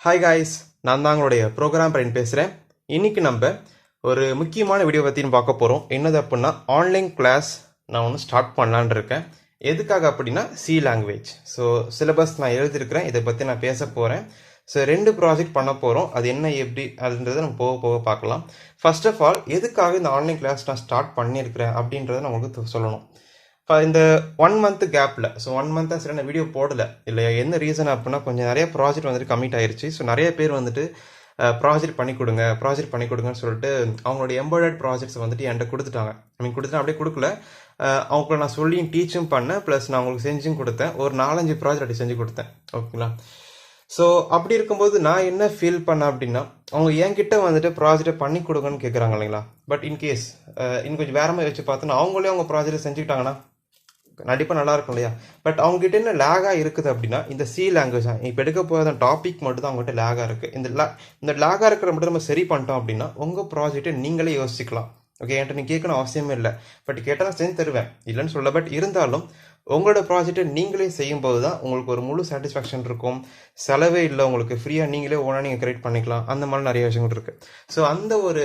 Hi guys, நான் தான் உங்களுடைய ப்ரோக்ராம் பிரைன் பேசுகிறேன். இன்றைக்கி நம்ம ஒரு முக்கியமான வீடியோ பற்றின்னு பார்க்க போகிறோம். என்னது அப்படின்னா, ஆன்லைன் கிளாஸ் நான் ஒன்று ஸ்டார்ட் பண்ணலான் இருக்கேன். எதுக்காக அப்படின்னா, சி லாங்குவேஜ். ஸோ சிலபஸ் நான் எழுதியிருக்கிறேன், இதை பற்றி நான் பேச போகிறேன். ஸோ 2 ப்ராஜெக்ட் பண்ண போகிறோம். அது என்ன எப்படி அதுன்றதை நம்ம போக போக பார்க்கலாம். ஃபர்ஸ்ட் ஆஃப் ஆல், எதுக்காக இந்த ஆன்லைன் கிளாஸ் நான் ஸ்டார்ட் பண்ணியிருக்கிறேன் அப்படின்றத நான் உங்களுக்கு சொல்லணும். இப்போ இந்த 1 மந்த் கேப்பில், ஸோ 1 மந்த்தாக சரி நான் வீடியோ போடலை இல்லையா? என்ன ரீசன் அப்படின்னா, கொஞ்சம் நிறைய ப்ராஜெக்ட் வந்துட்டு கமிட் ஆயிடுச்சு. ஸோ நிறைய பேர் வந்துட்டு ப்ராஜெக்ட் பண்ணி கொடுங்கன்னு சொல்லிட்டு அவங்களுடைய எம்பாய்டர்ட் ப்ராஜெக்ட்ஸ் வந்துட்டு என்கிட்ட கொடுத்துட்டாங்க. கொடுத்துட்டு அப்படியே கொடுக்கல, அவங்களுக்கு நான் சொல்லியும் டீச்சும் பண்ணேன், ப்ளஸ் நான் அவங்களுக்கு செஞ்சும் கொடுத்தேன். ஒரு 4-5 ப்ராஜெக்ட் அப்படி செஞ்சு கொடுத்தேன். ஓகேங்களா? ஸோ அப்படி இருக்கும்போது நான் என்ன ஃபீல் பண்ணேன் அப்படின்னா, அவங்க என்கிட்ட வந்துட்டு ப்ராஜெக்டை பண்ணி கொடுங்கன்னு கேட்குறாங்க இல்லைங்களா? பட் இன்கேஸ் இன்னும் கொஞ்சம் வேற மாதிரி வச்சு பார்த்தோன்னா, அவங்களே அவங்க ப்ராஜெக்டை செஞ்சுக்கிட்டாங்கன்னா கண்டிப்பாக நல்லா இருக்கும் இல்லையா? பட் அவங்ககிட்ட என்ன லேகாக இருக்குது அப்படின்னா, இந்த சி லாங்குவேஜ் தான் இப்போ எடுக்க போகிற டாபிக் மட்டும் தான் அவங்ககிட்ட லேகாக இருக்குது. இந்த லேகாக இருக்கிற மட்டும் நம்ம சரி பண்ணிட்டோம் அப்படின்னா, உங்கள் ப்ராஜெக்டை நீங்களே யோசிக்கலாம். ஓகே, என்கிட்ட நீங்கள் கேட்கணும் அவசியமே இல்லை. பட் கேட்டால் நான் செஞ்சு தருவேன், இல்லைன்னு சொல்ல. பட் இருந்தாலும் உங்களோட ப்ராஜெக்டை நீங்களே செய்யும்போது தான் உங்களுக்கு ஒரு முழு சாட்டிஸ்ஃபேக்ஷன் இருக்கும். செலவே இல்லை, உங்களுக்கு ஃப்ரீயாக நீங்களே ஓனாக நீங்கள் கிரியேட் பண்ணிக்கலாம். அந்த மாதிரி நிறைய விஷயங்கள் இருக்குது. ஸோ அந்த ஒரு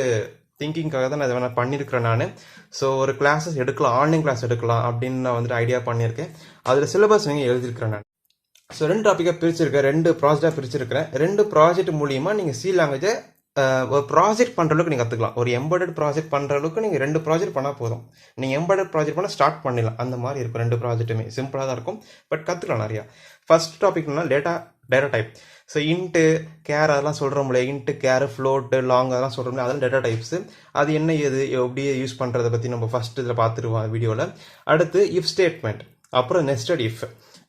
திங்கிங்காக தான் நான் இதை நான் பண்ணியிருக்கிறேன் நான். ஸோ ஒரு கிளாஸஸ் எடுக்கலாம், ஆன்லைன் கிளாஸ் எடுக்கலாம் அப்படின்னு நான் வந்துட்டு ஐடியா பண்ணியிருக்கேன். அதில் சிலபஸ் நீங்கள் எழுதியிருக்கிறேன் நான். ஸோ 2 டாப்பிக்காக பிரிச்சிருக்கேன், 2 ப்ராஜெக்டாக பிரிச்சிருக்கிறேன். 2 ப்ராஜெக்ட் மூலியமாக நீங்கள் சி லாங்குவேஜை ஒரு ப்ராஜெக்ட் பண்ணுற அளவுக்கு நீங்கள் கற்றுக்கலாம். ஒரு எம்பர்டட் ப்ராஜெக்ட் பண்ணுற அளவுக்கு நீங்கள் 2 ப்ராஜெக்ட் பண்ணால் போதும். நீங்கள் எம்பர்டட் ப்ராஜெக்ட் பண்ணால் ஸ்டார்ட் பண்ணிடலாம். அந்த மாதிரி இருக்கும் 2 ப்ராஜெக்ட்டுமே. சிம்பிளாக தான் இருக்கும், பட் கற்றுக்கலாம் நிறையா. ஃபர்ஸ்ட் டாபிக்னா data type. So int char அதெல்லாம் சொல்கிறோம்ல, இன்ட்டு கேர் ஃப்ளோட்டு லாங் அதெல்லாம் சொல்கிறோம்ல, அதெல்லாம் டேட்டா டைப்ஸு. அது என்ன ஏது எப்படி யூஸ் பண்ணுறதை பற்றி நம்ம ஃபஸ்ட் இதில் பார்த்துருவோம் வீடியோவில். அடுத்து இஃப் ஸ்டேட்மெண்ட், அப்புறம் நெஸ்டட் இஃப்.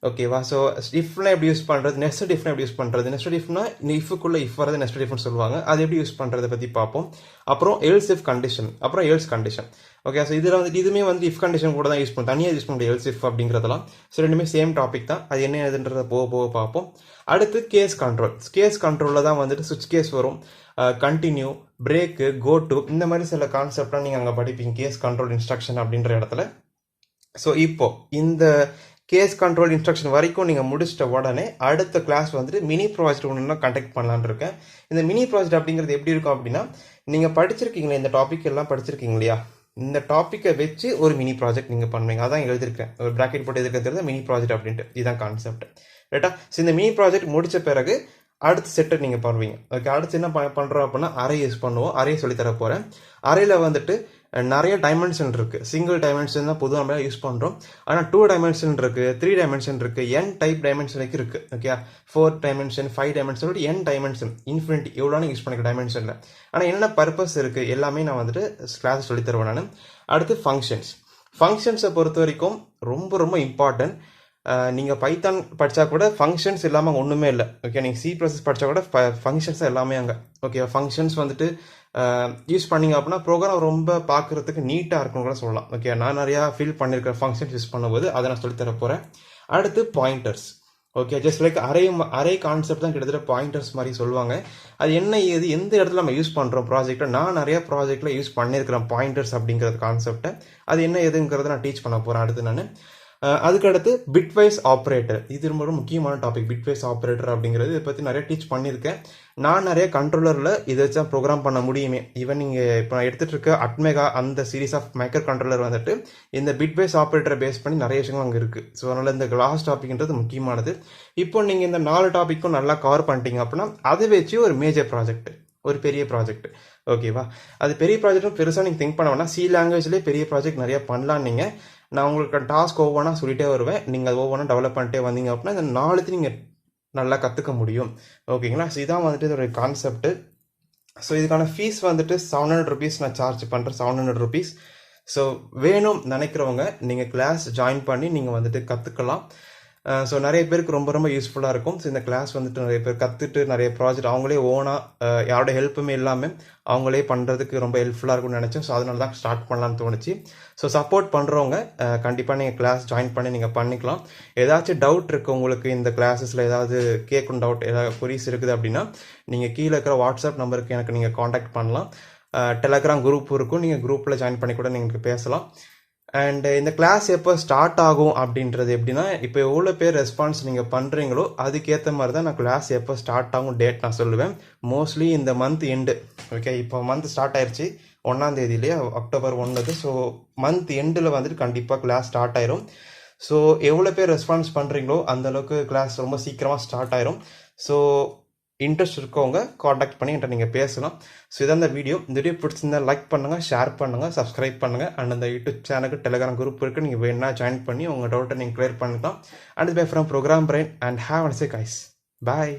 ஓகேவா? ஸோ இஃப்லாம் எப்படி யூஸ் பண்ணுறது, நெஸ்டட் இஃப்னா எப்படி யூஸ் பண்ணுறது. நெஸ்டட் இஃப்னா இந்த இஃபுக்குள்ளே இஃப் வரது நெஸ்டட் இஃப்னு சொல்லுவாங்க. அது எப்படி யூஸ் பண்ணுறதை பற்றி பார்ப்போம். அப்புறம் எல்ஸ் இஃப் கண்டிஷன், அப்புறம் எல்ஸ் கண்டிஷன். ஓகே, ஸோ இதில் வந்து இதுவுமே வந்து இஃப் கண்டிஷன் கூட தான் யூஸ் பண்ணும், தனியாக யூஸ் பண்ண முடியும் எல்ஸ் இஃப் அப்படிங்கிறதெல்லாம். ஸோ ரெண்டுமே சேம் டாபிக் தான். அது என்ன ஏதுன்றதை போக போக பார்ப்போம். அடுத்து கேஸ் கண்ட்ரோல். கேஸ் கண்ட்ரோலில் தான் வந்துட்டு சுவிட்ச் கேஸ் வரும், கண்டினியூ, பிரேக்கு, கோ டு, இந்த மாதிரி சில கான்செப்ட்லாம் நீங்கள் அங்கே படிப்பீங்க கேஸ் கண்ட்ரோல் இன்ஸ்ட்ரக்ஷன் அப்படின்ற இடத்துல. ஸோ இப்போ இந்த கேஸ் கண்ட்ரோல் இன்ஸ்ட்ரக்ஷன் வரைக்கும் நீங்கள் முடிச்சிட்ட உடனே அடுத்த கிளாஸ் வந்துட்டு மினி ப்ராஜெக்ட் ஒன்று கண்டக்ட் பண்ணலான்னு இருக்கேன். இந்த மினி ப்ராஜெக்ட் அப்படிங்கிறது எப்படி இருக்கும் அப்படின்னா, நீங்கள் படிச்சிருக்கீங்களா, இந்த டாபிக் எல்லாம் படிச்சிருக்கீங்க இல்லையா? இந்த டாப்பிக்கை வச்சு ஒரு மினி ப்ராஜெக்ட் நீங்கள் பண்ணுவீங்க. அதான் எழுதியிருக்கேன், ஒரு ப்ராக்கெட் போட்டு எதுக்கிறது மினி ப்ராஜெக்ட் அப்படின்ட்டு. இதுதான் கான்செப்ட், ரைட்டா? ஸோ இந்த மினி ப்ராஜெக்ட் முடித்த பிறகு அடுத்த செட்டை நீங்கள் பண்ணுவீங்க. ஓகே, அடுத்து என்ன பண்ணுறோம் அப்படின்னா, அரே யூஸ் பண்ணுவோம். அரே சொல்லித்தர போகிறேன். அரையில் வந்துட்டு நிறைய டைமென்ஷன் இருக்குது. சிங்கிள் டைமென்ஷன் தான் பொதுவாக நம்ம யூஸ் பண்ணுறோம். ஆனால் 2 டைமென்ஷன் இருக்குது, 3 டைமென்ஷன் இருக்குது, n டைப் டைமென்ஷனுக்கு இருக்குது. Okay, 4 dimension, 5 dimension, n dimension, infinity எவ்வளோ யூஸ் பண்ணிக்க டைமென்ஷனில். ஆனால் என்னென்ன பர்பஸ் இருக்குது எல்லாமே நான் வந்துட்டு கிளாஸ் சொல்லித்தருவேன் நான். அடுத்து ஃபங்க்ஷன்ஸை பொறுத்த வரைக்கும் ரொம்ப ரொம்ப இம்பார்ட்டன்ட். நீங்கள் பைத்தான் படித்தா கூட ஃபங்க்ஷன்ஸ் இல்லாமல் ஒன்றுமே இல்லை. ஓகே, நீங்கள் சி ப்ராசஸ் படித்தா கூட ஃபங்க்ஷன்ஸ் எல்லாமே அங்கே. ஓகே, ஃபங்க்ஷன்ஸ் வந்துட்டு யூஸ் பண்ணிங்க அப்படின்னா ப்ரோக்ராம் ரொம்ப பார்க்குறதுக்கு நீட்டாக இருக்குன்னு கூட சொல்லலாம். ஓகே, நான் நிறையா ஃபீல் பண்ணியிருக்கிறேன் ஃபங்க்ஷன்ஸ் யூஸ் பண்ணும்போது, அதை நான் சொல்லித்தர போகிறேன். அடுத்து pointers. Okay, just like array concept தான் கிட்டத்தட்ட பாயிண்டர்ஸ் மாதிரி சொல்லுவாங்க. அது என்ன ஏது எந்த இடத்துல நம்ம யூஸ் பண்ணுறோம் ப்ராஜெக்டை, நான் நிறைய ப்ராஜெக்டில் யூஸ் பண்ணியிருக்கிறேன் பாயிண்டர்ஸ் அப்படிங்கிற கான்செப்டை. அது என்ன ஏதுங்கிறத நான் டீச் பண்ண போகிறேன் அடுத்து நான். அதுக்கடுத்து பிட்வைஸ் ஆப்ரேட்டர். இது ரொம்ப ரொம்ப முக்கியமான டாபிக், பிட்வைஸ் ஆப்ரேட்டர் அப்படிங்கிறது. இதை பற்றி நிறைய டீச் பண்ணியிருக்கேன். நான் நிறைய கண்ட்ரோலரில் இதை வச்சா ப்ரோக்ராம் பண்ண முடியுமே. ஈவன் நீங்கள் இப்போ நான் எடுத்துகிட்டு இருக்க அட்மெகா அந்த சீரீஸ் ஆஃப் மைக்ரோ கண்ட்ரோலர் வந்துட்டு இந்த பிட்வைஸ் ஆப்ரேட்டரை பேஸ் பண்ணி நிறைய விஷயங்கள் அங்கே இருக்குது. ஸோ அதனால் இந்த லாஸ்ட் டாபிக்ன்றது முக்கியமானது. இப்போ நீங்கள் இந்த 4 டாப்பிக்கும் நல்லா கவர் பண்ணிட்டீங்க அப்படின்னா அதை வச்சு ஒரு மேஜர் ப்ராஜெக்ட், ஒரு பெரிய ப்ராஜெக்ட். ஓகேவா? அது பெரிய ப்ராஜெக்ட்டும் பெருசாக நீங்கள் திங்க் பண்ண வேணா, சி லாங்குவேஜ்லேயே பெரிய ப்ராஜெக்ட் நிறைய பண்ணலாம். நீங்கள் நான் உங்களுக்கு டாஸ்க் ஒவ்வொன்றா சொல்லிட்டே வருவேன், நீங்கள் அது ஒவ்வொன்றா டெவலப் பண்ணிட்டே வந்தீங்க அப்படின்னா இந்த 4 நீங்கள் நல்லா கற்றுக்க முடியும். ஓகேங்களா? ஸோ இதான் வந்துட்டு இதோட கான்செப்ட். ஸோ இதுக்கான ஃபீஸ் வந்துட்டு 700 rupees நான் சார்ஜ் பண்ணுறேன், 700 rupees. ஸோ வேணும் நினைக்கிறவங்க நீங்கள் கிளாஸ் ஜாயின் பண்ணி நீங்கள் வந்துட்டு கற்றுக்கலாம். ஸோ நிறைய பேருக்கு ரொம்ப ரொம்ப யூஸ்ஃபுல்லாக இருக்கும். ஸோ இந்த கிளாஸ் வந்துட்டு நிறைய பேர் கற்றுட்டு நிறைய ப்ராஜெக்ட் அவங்களே ஓனாக யாரோட ஹெல்ப்புமே இல்லாமல் அவங்களே பண்ணுறதுக்கு ரொம்ப ஹெல்ப்ஃபுல்லாக இருக்கும்னு நினச்சேன். ஸோ அதனால தான் ஸ்டார்ட் பண்ணலான்னு தோணுச்சு. ஸோ சப்போர்ட் பண்ணுறவங்க கண்டிப்பாக நீங்கள் கிளாஸ் ஜாயின் பண்ணி நீங்கள் பண்ணிக்கலாம். ஏதாச்சும் டவுட் இருக்குது உங்களுக்கு, இந்த கிளாஸஸில் ஏதாவது கேட்கணும் டவுட், ஏதாவது குரீஸ் இருக்குது அப்படின்னா நீங்கள் கீழே இருக்கிற வாட்ஸ்அப் நம்பருக்கு எனக்கு நீங்கள் காண்டாக்ட் பண்ணலாம். டெலகிராம் குரூப் இருக்கும், நீங்கள் குரூப்பில் ஜாயின் பண்ணி கூட நீங்கள் பேசலாம். அண்ட் இந்த கிளாஸ் எப்போ ஸ்டார்ட் ஆகும் அப்படின்றது எப்படின்னா, இப்போ எவ்வளோ பேர் ரெஸ்பான்ஸ் நீங்கள் பண்ணுறீங்களோ அதுக்கேற்ற மாதிரி தான் நான் கிளாஸ் எப்போ ஸ்டார்ட் ஆகும் டேட் நான் சொல்லுவேன். மோஸ்ட்லி இந்த மந்த் எண்டு, ஓகே, இப்போ மந்த் ஸ்டார்ட் ஆயிடுச்சு 1ஆம் தேதியிலேயே, அக்டோபர் 1. ஸோ மந்த் எண்டில் வந்துட்டு கண்டிப்பாக கிளாஸ் ஸ்டார்ட் ஆயிரும். ஸோ எவ்வளோ பேர் ரெஸ்பான்ஸ் பண்ணுறீங்களோ அந்தளவுக்கு கிளாஸ் ரொம்ப சீக்கிரமாக ஸ்டார்ட் ஆயிரும். ஸோ இன்ட்ரெஸ்ட் இருக்கவங்க காண்டாக்ட் பண்ணி என்கிட்ட நீங்கள் பேசலாம். ஸோ இதான் இந்த வீடியோ பிடிச்சிருந்தா லைக் பண்ணுங்கள், ஷேர் பண்ணுங்கள், சப்ஸ்கிரைப் பண்ணுங்கள். அண்ட் அந்த யூடியூப் சேனலுக்கு டெலிகிராம் குரூப் இருக்குது, நீங்கள் வேணா ஜாயின் பண்ணி உங்கள் டவுட்டை நீங்கள் கிளியர் பண்ணிக்கலாம். And bye from Program Brain and have a nice day guys. Bye.